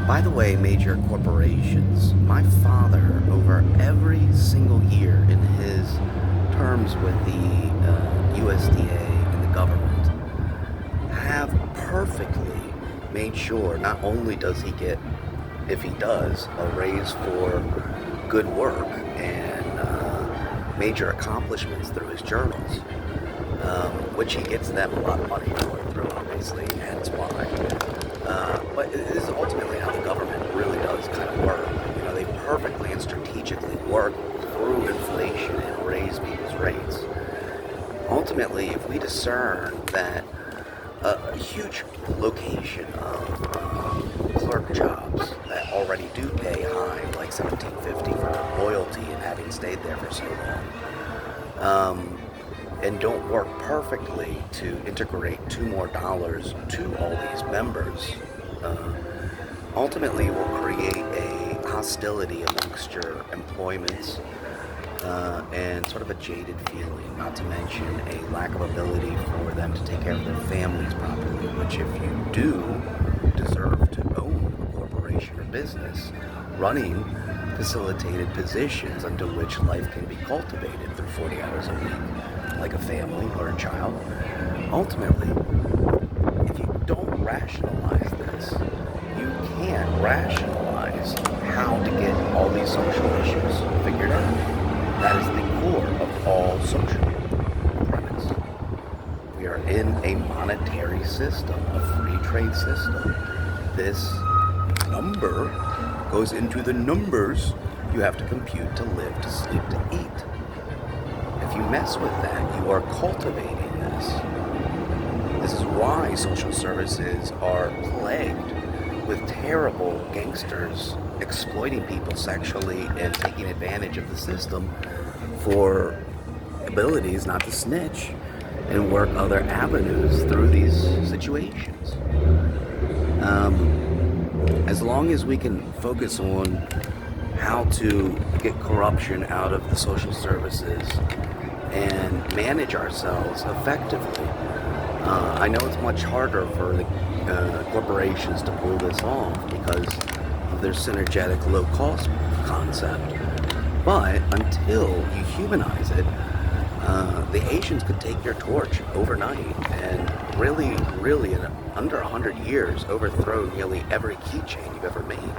By the way, major corporations, my father, over every single year in his terms with the USDA and the government, have perfectly made sure not only does he get, if he does, a raise for good work and major accomplishments through his journals, which he gets them a lot of money for through, obviously, hence why. But it is ultimately how the government really does kind of work. You know, they perfectly and strategically work through inflation and raise people's rates. Ultimately, if we discern that a huge location of clerk jobs that already do pay high, like 1750 for loyalty and having stayed there for so long, and don't work perfectly to integrate $2 more to all these members, ultimately will create a hostility amongst your employments, and sort of a jaded feeling, not to mention a lack of ability for them to take care of their families properly, which if you do deserve to own a corporation or business, running facilitated positions under which life can be cultivated through 40 hours a week, like a family or a child. Ultimately, if you don't rationalize this, you can't rationalize how to get all these social issues figured out. That is the core of all social premise. We are in a monetary system, a free trade system. This number goes into the numbers you have to compute to live, to sleep, to eat. If you mess with that, you are cultivating this. This is why social services are plagued with terrible gangsters exploiting people sexually and taking advantage of the system for abilities not to snitch and work other avenues through these situations. As long as we can focus on how to get corruption out of the social services and manage ourselves effectively, I know it's much harder for the corporations to pull this off because of their synergetic low-cost concept. But until you humanize it, the Asians could take your torch overnight and really, in under 100 years, overthrow nearly every keychain you've ever made.